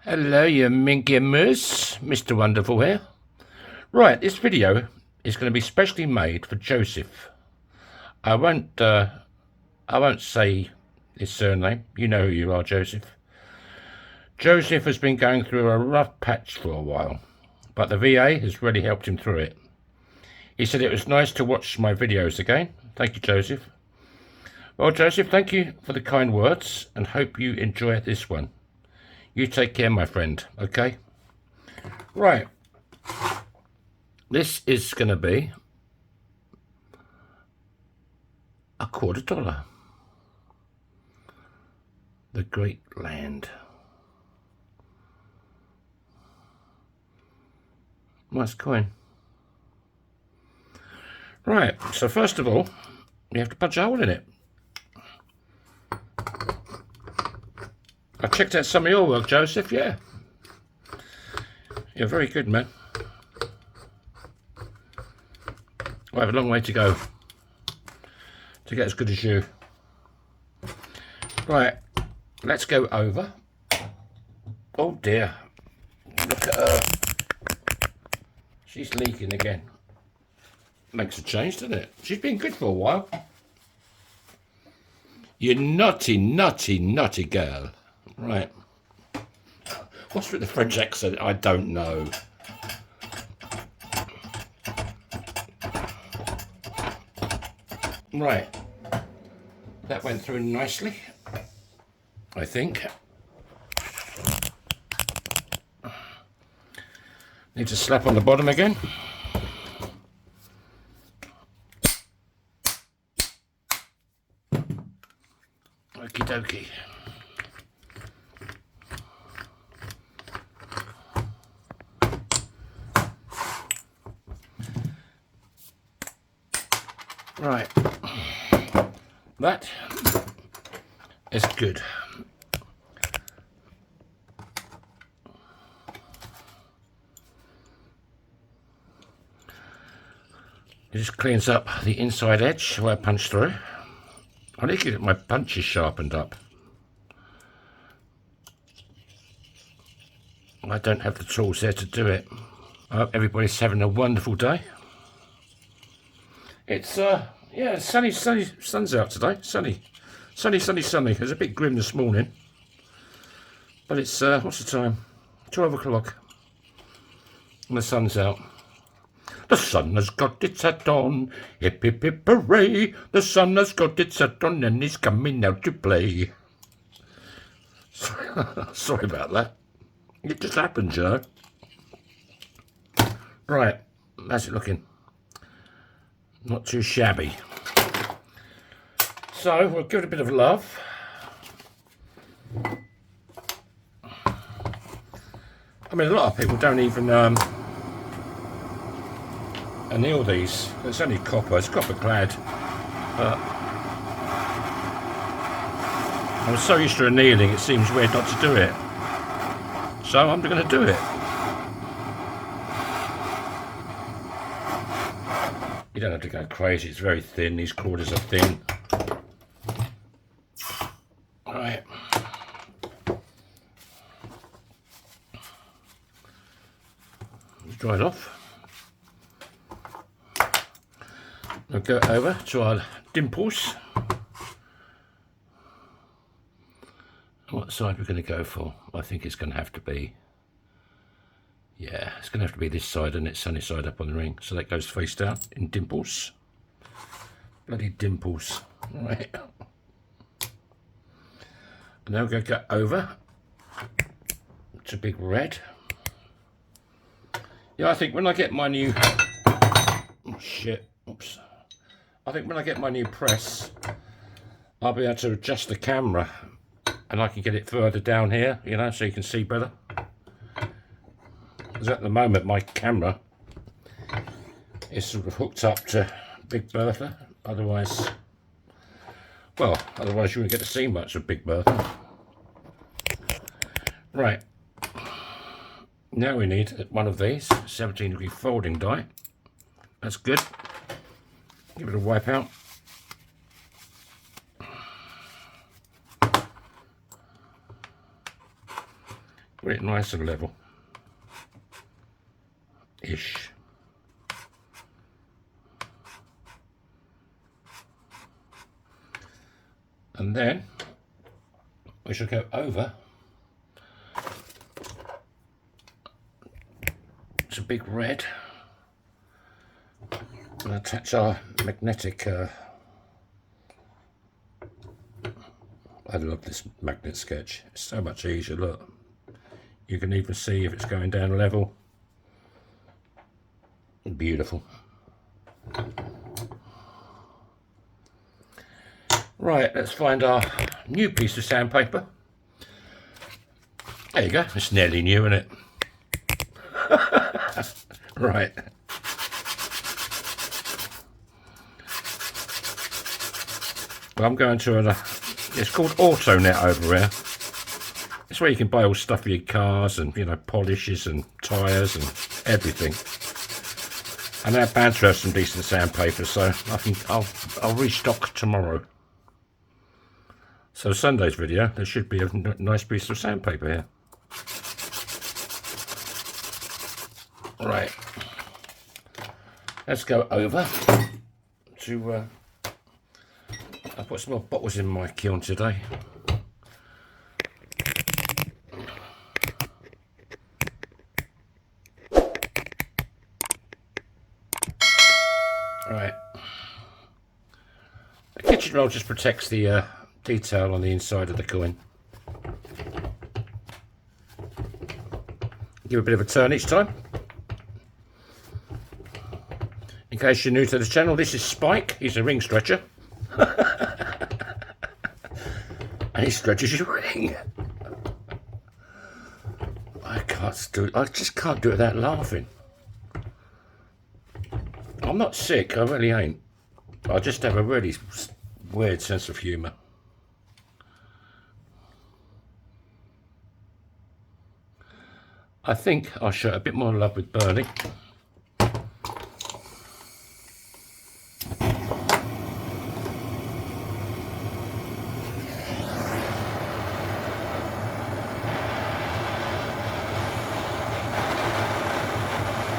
Hello, you minky moose. Mr. Wonderful here. Right, this video is going to be specially made for Joseph. I won't say his surname. You know who you are, Joseph. Joseph has been going through a rough patch for a while, but the VA has really helped him through it. He said it was nice to watch my videos again. Thank you, Joseph. Well, Joseph, thank you for the kind words and hope you enjoy this one. You take care, my friend, okay? Right. This is going to be $25. The Great Land. Nice coin. Right, so first of all, you have to punch a hole in it. I checked out some of your work, Joseph, yeah. You're very good, man. I have a long way to go to get as good as you. Right, let's go over. Oh dear, look at her. She's leaking again. Makes a change, doesn't it? She's been good for a while. You naughty, naughty, naughty girl. Right. What's with the French accent? I don't know. Right. That went through nicely, I think. Need to slap on the bottom again. Okie dokie. Right, that is good. It just cleans up the inside edge where I punch through. I need to get my punches sharpened up. I don't have the tools there to do it. I hope everybody's having a wonderful day. It's yeah, sunny, sun's out today. Sunny. It was a bit grim this morning, but it's what's the time? 12 o'clock, and the sun's out. The sun has got its hat on, hip hip hip hooray! The sun has got its hat on and he's coming out to play. Sorry about that. It just happens, you know. Right, how's it looking? Not too shabby. So we'll give it a bit of love. I mean, a lot of people don't even anneal these. It's only copper. It's copper clad. But I'm so used to annealing, it seems weird not to do it. So I'm going to do it. You don't have to go crazy, it's very thin, these quarters are thin. Alright. Dry it off. We'll go over to our dimples. What side we're going to go for? I think it's going to have to be, yeah, it's going to have to be this side, and it's sunny side up on the ring. So that goes face down in dimples. Bloody dimples. Right. And now we're going to go over to big red. Yeah, I think when I get my new, oh shit, oops. I think when I get my new press, I'll be able to adjust the camera and I can get it further down here, you know, so you can see better. Because at the moment my camera is sort of hooked up to Big Bertha. Otherwise, well, otherwise you wouldn't get to see much of Big Bertha. Right. Now we need one of these 17-degree folding die. That's good. Give it a wipe out. Get it nice and level. Ish. And then we shall go over to big red and attach our magnetic. I love this magnet sketch. It's so much easier. Look, you can even see if it's going down level. Beautiful. Right, let's find our new piece of sandpaper. There you go, it's nearly new, isn't it? Right. Well, I'm going to it's called AutoNet over here. It's where you can buy all stuff for your cars and, you know, polishes and tyres and everything. And they're bound to have some decent sandpaper, so I think I'll restock tomorrow. So Sunday's video, there should be a nice piece of sandpaper here. Right, let's go over to, I put some more bottles in my kiln today. Right, the kitchen roll just protects the detail on the inside of the coin. Give a bit of a turn each time. In case you're new to the channel, this is Spike. He's a ring stretcher. And he stretches your ring. I can't do it. I just can't do it without laughing. I'm not sick, I really ain't. I just have a really weird sense of humour. I think I'll show a bit more love with burning.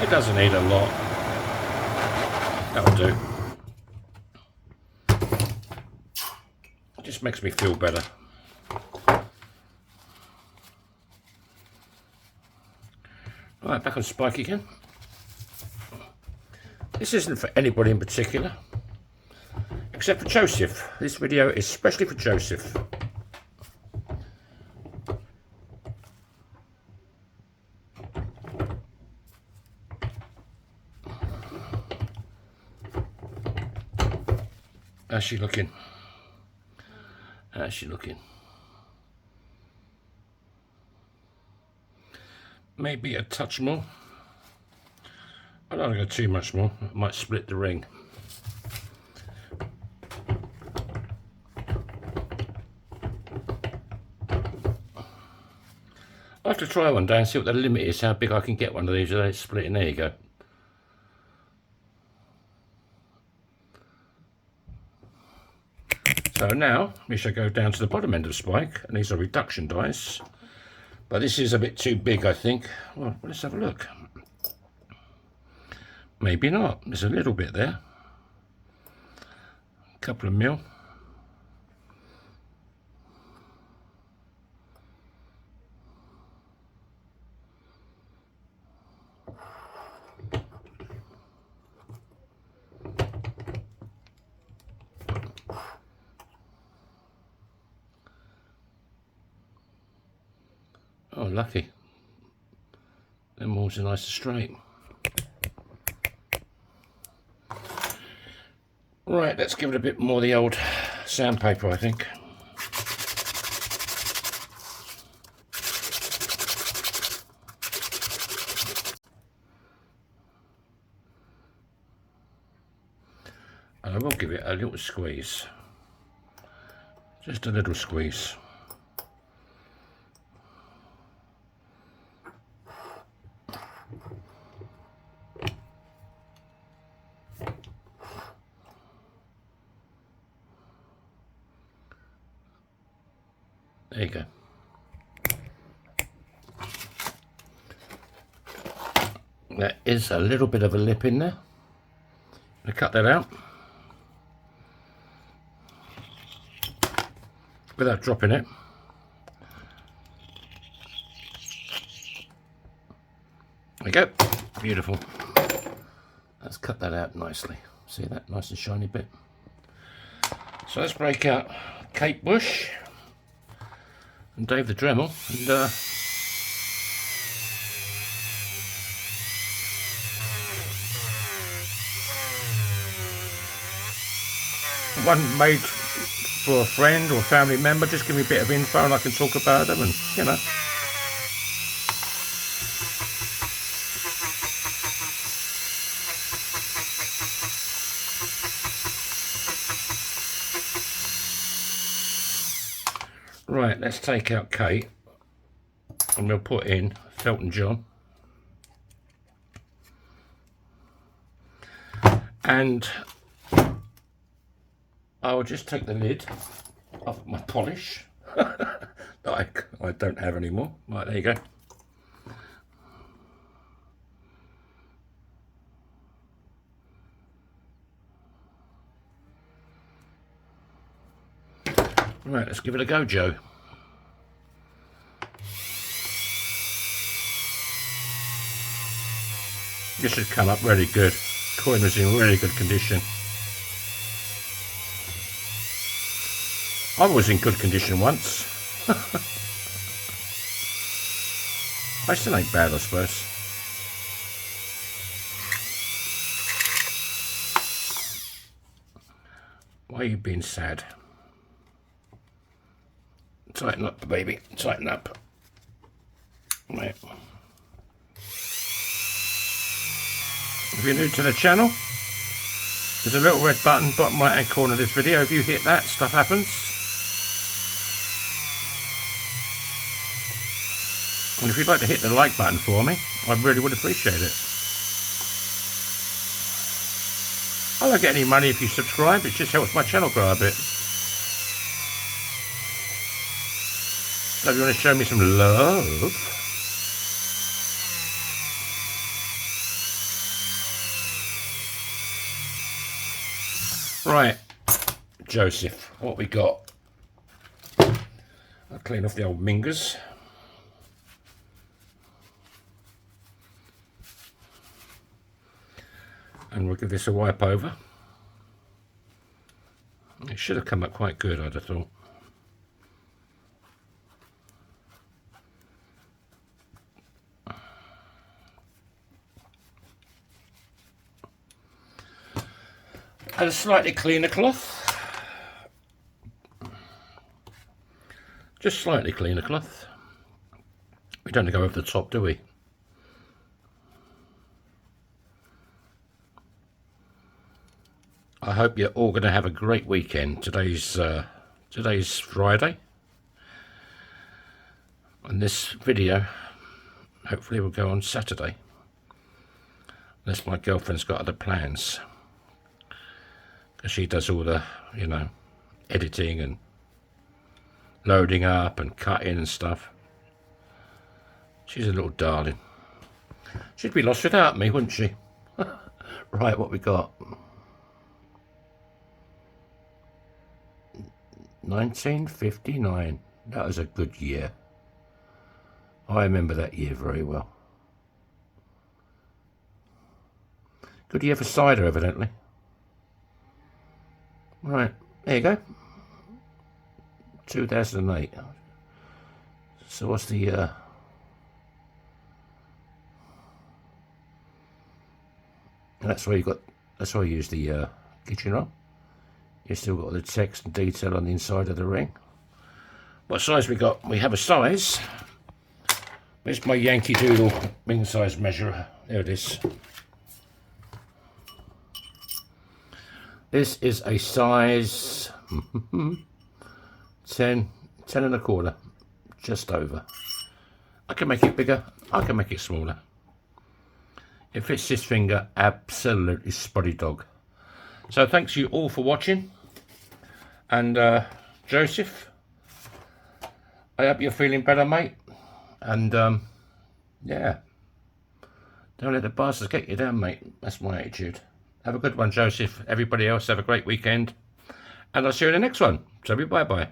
It doesn't need a lot. That'll do. It just makes me feel better. Right, back on Spike again. This isn't for anybody in particular, except for Joseph. This video is especially for Joseph. How's she looking? How's she looking? Maybe a touch more. I don't want to go too much more. I might split the ring. I'll have to try one day and see what the limit is, how big I can get one of these without splitting. There you go. So now we shall go down to the bottom end of Spike, and these are reduction dies. But this is a bit too big, I think. Well, let's have a look. Maybe not. There's a little bit there. A couple of mil. Oh, lucky. Them walls are nice and straight. Right, let's give it a bit more of the old sandpaper, I think. And I will give it a little squeeze. Just a little squeeze. There you go. There is a little bit of a lip in there. I'm going to cut that out without dropping it. There we go. Beautiful. Let's cut that out nicely. See that nice and shiny bit? So let's break out Kate Bush and Dave the Dremel and one made for a friend or family member. Just give me a bit of info and I can talk about them, and you know. Right, let's take out Kate and we'll put in Felton John. And I will just take the lid off my polish that I don't have anymore. Right, there you go. Right, let's give it a go, Joe. This should come up really good. Coin was in really good condition. I was in good condition once. I still ain't bad, I suppose. Why are you being sad? Tighten up, baby. Tighten up. Right. If you're new to the channel, there's a little red button bottom right hand corner of this video. If you hit that, stuff happens. And if you'd like to hit the like button for me, I really would appreciate it. I don't get any money if you subscribe, it just helps my channel grow a bit. So if you want to show me some love, right, Joseph, what we got? I'll clean off the old mingers. And we'll give this a wipe over. It should have come up quite good, I'd have thought. And a slightly cleaner cloth. Just slightly cleaner cloth. We don't go over the top, do we? I hope you're all going to have a great weekend. Today's Friday. And this video hopefully will go on Saturday. Unless my girlfriend's got other plans. Because she does all the, you know, editing and loading up and cutting and stuff. She's a little darling. She'd be lost without me, wouldn't she? Right, what we got? 1959. That was a good year. I remember that year very well. Good year for cider, evidently. Right, there you go. 2008. So what's the and that's why I use the kitchen roll. You still got the text and detail on the inside of the ring. What size we got? We have a size. Where's my Yankee Doodle ring size measurer? There it is. This is a size 10 and a quarter, just over. I can make it bigger, I can make it smaller. It fits this finger absolutely spotty dog. So thanks you all for watching. And Joseph, I hope you're feeling better, mate. And yeah, Don't let the bastards get you down, mate. That's my attitude. Have a good one, Joseph. Everybody else, have a great weekend. And I'll see you in the next one. So bye-bye.